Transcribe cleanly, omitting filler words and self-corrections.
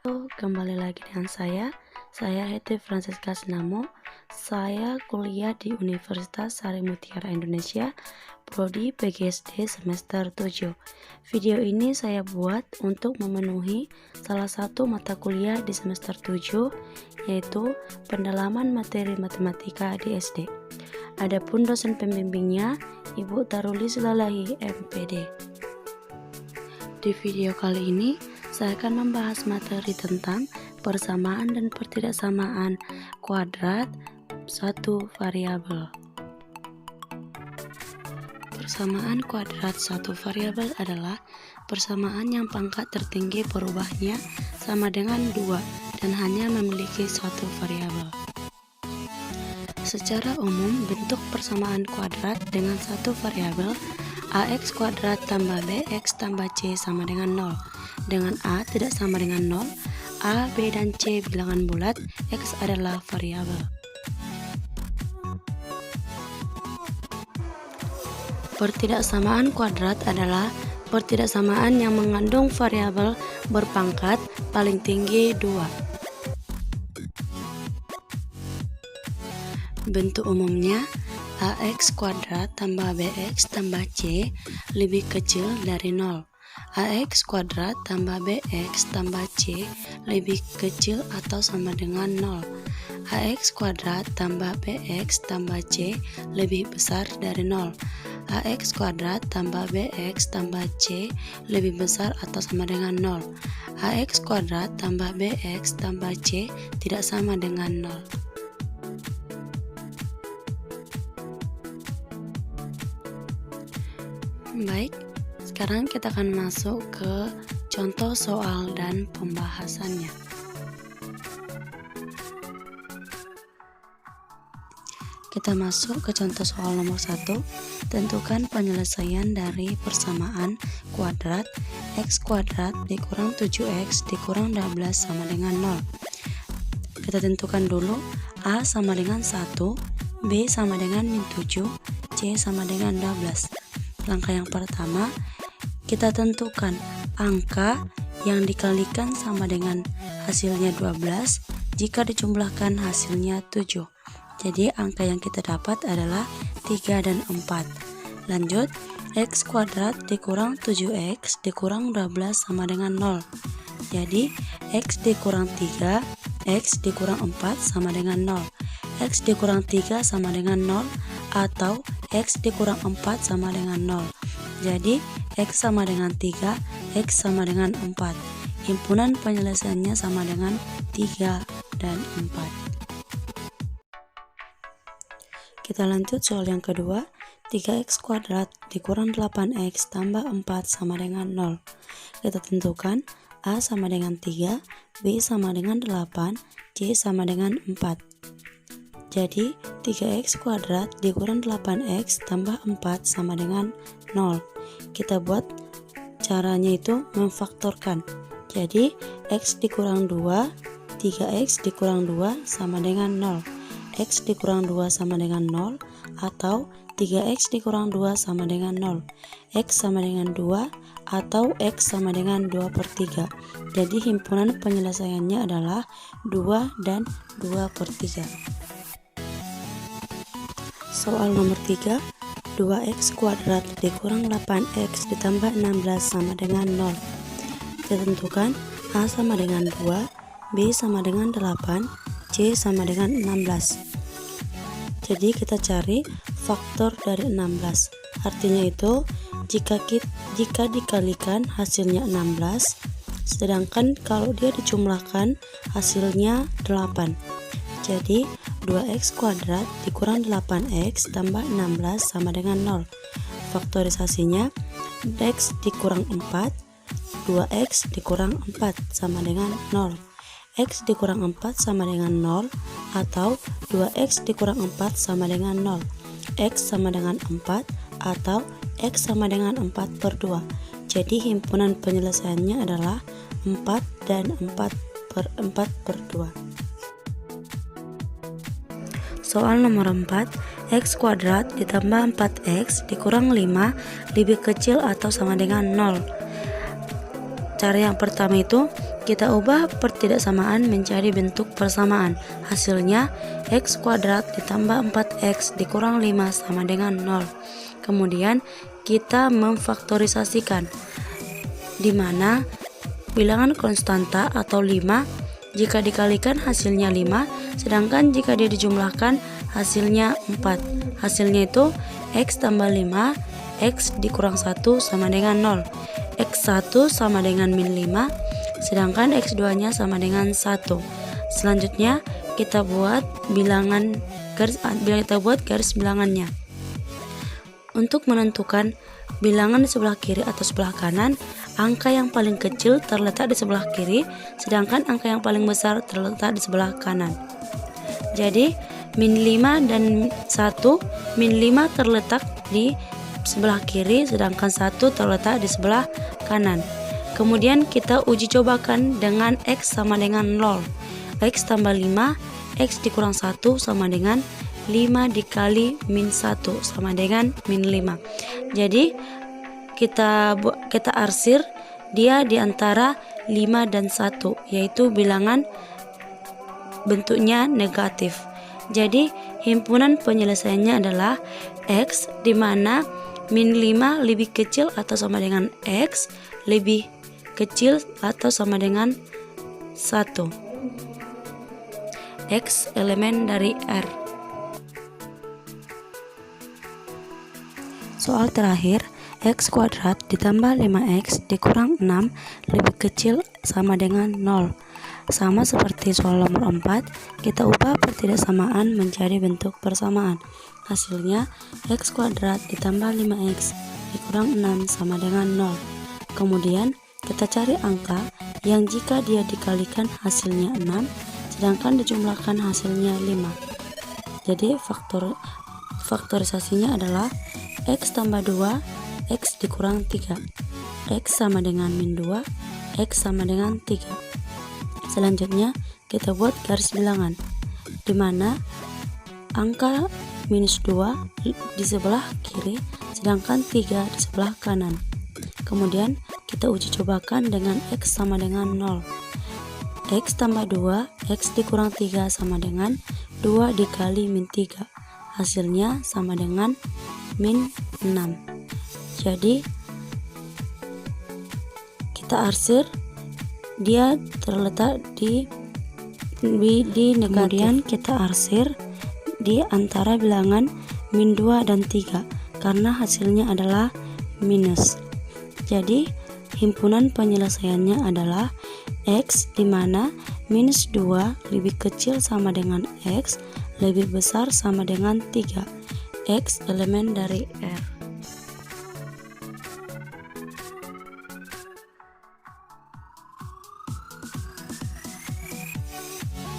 Kembali lagi dengan saya Heti Francisca Sinamo. Saya kuliah di Universitas Sari Mutiara Indonesia, Prodi PGSD semester 7. Video ini saya buat untuk memenuhi salah satu mata kuliah di semester 7, yaitu pendalaman materi matematika di SD. Adapun dosen pembimbingnya Ibu Taruli Silalahi, MPD. Di video kali ini saya akan membahas materi tentang persamaan dan pertidaksamaan kuadrat satu variabel. Persamaan kuadrat satu variabel adalah persamaan yang pangkat tertinggi perubahnya sama dengan 2 dan hanya memiliki satu variabel. Secara umum, bentuk persamaan kuadrat dengan satu variabel ax kuadrat tambah bx tambah c sama dengan 0. Dengan a tidak sama dengan 0, a, b, dan c bilangan bulat, x adalah variabel. Pertidaksamaan kuadrat adalah pertidaksamaan yang mengandung variabel berpangkat paling tinggi 2. Bentuk umumnya ax kuadrat tambah bx tambah c lebih kecil dari 0. Ax kuadrat tambah bx tambah c lebih kecil atau sama dengan 0. Ax kuadrat tambah bx tambah c lebih besar dari 0. Ax kuadrat tambah bx tambah c lebih besar atau sama dengan 0. Ax kuadrat tambah bx tambah c tidak sama dengan 0. Baik, sekarang kita akan masuk ke contoh soal dan pembahasannya. Kita masuk ke contoh soal nomor 1. Tentukan penyelesaian dari persamaan kuadrat x kuadrat dikurang 7x dikurang 12 sama dengan 0. Kita tentukan dulu a sama dengan 1, b sama dengan min 7, c sama dengan 12. Langkah yang pertama, kita tentukan angka yang dikalikan sama dengan hasilnya 12 jika dijumlahkan hasilnya 7. Jadi angka yang kita dapat adalah 3 dan 4. Lanjut, x kuadrat dikurang 7x dikurang 12 sama dengan 0. Jadi x dikurang 3, x dikurang 4 sama dengan 0. X dikurang 3 sama dengan 0 atau X dikurang 4 sama dengan 0. Jadi X sama dengan 3, X sama dengan 4. Himpunan penyelesaiannya sama dengan 3 dan 4. Kita lanjut soal yang kedua. 3x kuadrat dikurang 8x tambah 4 sama dengan 0. Kita tentukan A sama dengan 3, B sama dengan 8, C sama dengan 4. Jadi 3x kuadrat dikurang 8x tambah 4 sama dengan 0. Kita buat caranya itu memfaktorkan. Jadi x dikurang 2, 3x dikurang 2 sama dengan 0. X dikurang 2 sama dengan 0 atau 3x dikurang 2 sama dengan 0. X sama dengan 2 atau X sama dengan 2/3. Jadi himpunan penyelesaiannya adalah 2 dan 2/3. Soal nomor 3, 2x kuadrat dikurang 8x ditambah 16 sama dengan 0. Kita tentukan A sama dengan 2, B sama dengan 8, C sama dengan 16. Jadi kita cari faktor dari 16. Artinya itu jika dikalikan hasilnya 16, sedangkan kalau dia dijumlahkan hasilnya 8. Jadi 2x kuadrat dikurang 8x tambah 16 sama dengan 0. Faktorisasinya x dikurang 4, 2x dikurang 4 sama dengan 0. X dikurang 4 sama dengan 0 atau 2x dikurang 4 sama dengan 0. X sama dengan 4 atau X sama dengan 4/2. Jadi himpunan penyelesaiannya adalah 4 dan 4/2. Soal nomor 4, x kuadrat ditambah 4x dikurang 5 lebih kecil atau sama dengan 0. Cara yang pertama itu Kita ubah pertidaksamaan menjadi bentuk persamaan. Hasilnya x kuadrat ditambah 4x dikurang 5 sama dengan 0. Kemudian kita memfaktorisasikan, di mana bilangan konstanta atau 5 jika dikalikan hasilnya 5, sedangkan jika dia dijumlahkan hasilnya 4. Hasilnya itu x tambah 5, x dikurang 1 sama dengan 0. X1 sama dengan min 5, sedangkan x2 nya sama dengan 1. Selanjutnya kita buat garis bilangannya. Untuk menentukan bilangan di sebelah kiri atau sebelah kanan, angka yang paling kecil terletak di sebelah kiri, sedangkan angka yang paling besar terletak di sebelah kanan. Jadi min 5 dan 1, min 5 terletak di sebelah kiri, sedangkan 1 terletak di sebelah kanan. Kemudian kita uji cobakan dengan x sama dengan 0. X tambah 5, x dikurang 1 sama dengan 5 dikali min 1 sama dengan min 5. Jadi kita arsir dia di antara 5 dan 1, yaitu bilangan bentuknya negatif. Jadi himpunan penyelesaiannya adalah x, di mana min 5 lebih kecil atau sama dengan x lebih kecil atau sama dengan 1. X elemen dari R. Soal terakhir, x kuadrat ditambah 5x dikurang 6 lebih kecil sama dengan 0. Sama seperti soal nomor 4, kita ubah pertidaksamaan menjadi bentuk persamaan. Hasilnya x kuadrat ditambah 5x dikurang 6 sama dengan 0. Kemudian kita cari angka yang jika dia dikalikan hasilnya 6, sedangkan dijumlahkan hasilnya 5. Jadi faktorisasinya adalah x tambah 2, x dikurang 3. X sama dengan min 2, x sama dengan 3. Selanjutnya kita buat garis bilangan, di mana angka minus 2 di sebelah kiri, sedangkan 3 di sebelah kanan. Kemudian kita uji cobakan dengan x sama dengan 0. X tambah 2, x dikurang 3 sama dengan 2 dikali min 3. Hasilnya sama dengan min 6. Jadi kita arsir, dia terletak di negatif. Kemudian kita arsir di antara bilangan min 2 dan 3 karena hasilnya adalah minus. Jadi himpunan penyelesaiannya adalah x, di mana minus 2 lebih kecil sama dengan x lebih besar sama dengan 3. X elemen dari R.